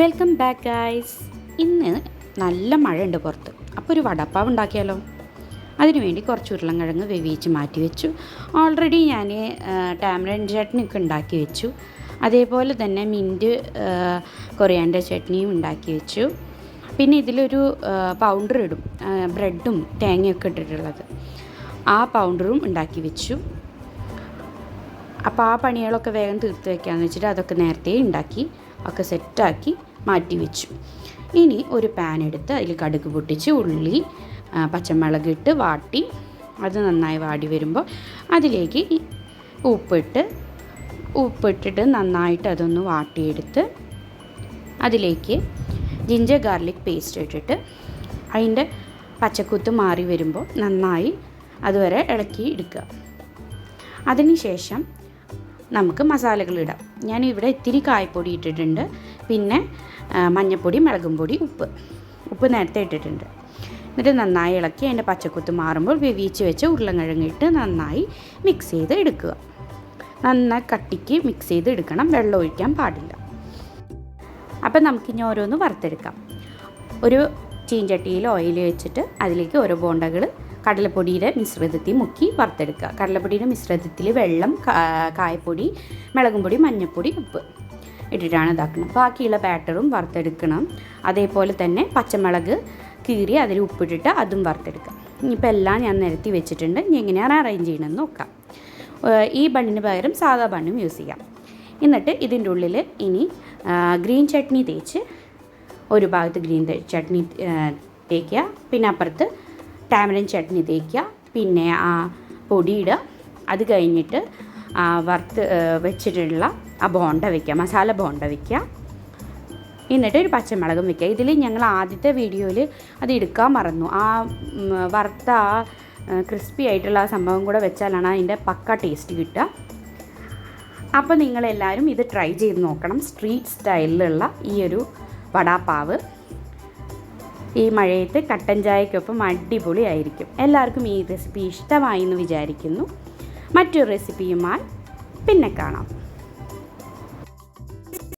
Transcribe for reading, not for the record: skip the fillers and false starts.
Welcome back guys. ഇന്ന് നല്ല മഴയുണ്ട് പുറത്ത്. അപ്പോൾ ഒരു വടപ്പാവ് ഉണ്ടാക്കിയാലോ? അതിനുവേണ്ടി കുറച്ച് ഉരുളൻകിഴങ്ങ് വേവിച്ച് മാറ്റി വെച്ചു. ഓൾറെഡി ഞാൻ ടാമറിൻ ചട്നിയൊക്കെ ഉണ്ടാക്കി വെച്ചു. അതേപോലെ തന്നെ മിൻറ്റ് കൊറിയാണ്ടർ ചട്നിയും ഉണ്ടാക്കി വെച്ചു. പിന്നെ ഇതിലൊരു പൗഡർ ഇടും, ബ്രെഡും തേങ്ങയൊക്കെ ഇട്ടിട്ടുള്ളത്. ആ പൗഡറും ഉണ്ടാക്കി വെച്ചു. അപ്പോൾ ആ പണികളൊക്കെ വേഗം തീർത്ത് വയ്ക്കാമെന്ന് വെച്ചിട്ട് അതൊക്കെ നേരത്തെ ഉണ്ടാക്കി ഒക്കെ സെറ്റാക്കി മാറ്റി വെച്ചു. ഇനി ഒരു പാൻ എടുത്ത് അതിൽ കടുക് പൊട്ടിച്ച് ഉള്ളി പച്ചമുളക് ഇട്ട് വാട്ടി, അത് നന്നായി വാടി വരുമ്പോൾ അതിലേക്ക് ഉപ്പിട്ടിട്ട് നന്നായിട്ട് അതൊന്ന് വാട്ടിയെടുത്ത് അതിലേക്ക് ജിഞ്ചർ ഗാർലിക് പേസ്റ്റ് ഇട്ടിട്ട് അതിൻ്റെ പച്ചക്കുത്ത് മാറി വരുമ്പോൾ നന്നായി അതുവരെ ഇളക്കി എടുക്കുക. അതിനുശേഷം നമുക്ക് മസാലകൾ ഇടാം. ഞാനിവിടെ ഇത്തിരി കായപ്പൊടി ഇട്ടിട്ടുണ്ട്, പിന്നെ മഞ്ഞൾപ്പൊടി, മുളകും പൊടി, ഉപ്പ് നേരത്തെ ഇട്ടിട്ടുണ്ട്. എന്നിട്ട് നന്നായി ഇളക്കി അതിൻ്റെ പച്ചക്കുത്ത് മാറുമ്പോൾ വേവിച്ച് വെച്ച ഉരുളൻകിഴങ്ങ് ഇട്ട് നന്നായി മിക്സ് ചെയ്ത് എടുക്കുക. നന്നായി കട്ടിക്ക് മിക്സ് ചെയ്ത് എടുക്കണം, വെള്ളം ഒഴിക്കാൻ പാടില്ല. അപ്പം നമുക്കിനി ഓരോന്ന് വറുത്തെടുക്കാം. ഒരു ചീഞ്ചട്ടിയിൽ ഓയിൽ വെച്ചിട്ട് അതിലേക്ക് ഓരോ ബോണ്ടകൾ കടലപ്പൊടിയുടെ മിശ്രിതത്തിൽ മുക്കി വറുത്തെടുക്കുക. കടലപ്പൊടിയുടെ മിശ്രിതത്തിൽ വെള്ളം, കായപ്പൊടി, മുളകും പൊടി, മഞ്ഞൾപ്പൊടി, ഉപ്പ് ഇട്ടിട്ടാണ് ഇതാക്കണം. ബാക്കിയുള്ള ബാറ്ററും വറുത്തെടുക്കണം. അതേപോലെ തന്നെ പച്ചമുളക് കീറി അതിൽ ഉപ്പിട്ടിട്ട് അതും വറുത്തെടുക്കാം. ഇനിയിപ്പോൾ എല്ലാം ഞാൻ നിരത്തി വെച്ചിട്ടുണ്ട്. ഇനി എങ്ങനെയാണ് അറേഞ്ച് ചെയ്യണമെന്ന് നോക്കാം. ഈ ബണ്ണിന് പകരം സാധാ ബണ്ണും യൂസ് ചെയ്യാം. എന്നിട്ട് ഇതിൻ്റെ ഉള്ളിൽ ഇനി ഗ്രീൻ ചട്നി തേച്ച് ഒരു ഭാഗത്ത് ഗ്രീൻ ചട്നി തേക്കുക, പിന്നെ അപ്പുറത്ത് ടാമറിൻ ചട്നി തേക്കുക, പിന്നെ ആ പൊടിയിടുക. അത് കഴിഞ്ഞിട്ട് വറുത്ത് വെച്ചിട്ടുള്ള ആ ബോണ്ട വയ്ക്കുക, മസാല ബോണ്ട വയ്ക്കുക. എന്നിട്ട് ഒരു പച്ചമുളകും വയ്ക്കുക. ഇതിൽ ഞങ്ങൾ ആദ്യത്തെ വീഡിയോയിൽ അത് എടുക്കാൻ മറന്നു. ആ വറുത്ത ആ ക്രിസ്പി ആയിട്ടുള്ള ആ സംഭവം കൂടെ വെച്ചാലാണ് അതിൻ്റെ പക്ക ടേസ്റ്റ് കിട്ടുക. അപ്പോൾ നിങ്ങളെല്ലാവരും ഇത് ട്രൈ ചെയ്ത് നോക്കണം. സ്ട്രീറ്റ് സ്റ്റൈലിലുള്ള ഈ ഒരു വടാപ്പാവ് ഈ മഴയത്ത് കട്ടൻ ചായക്കൊപ്പം അടിപൊളിയായിരിക്കും. എല്ലാവർക്കും ഈ റെസിപ്പി ഇഷ്ടമായി എന്ന് വിചാരിക്കുന്നു. മറ്റൊരു റെസിപ്പിയുമായി പിന്നെ കാണാം.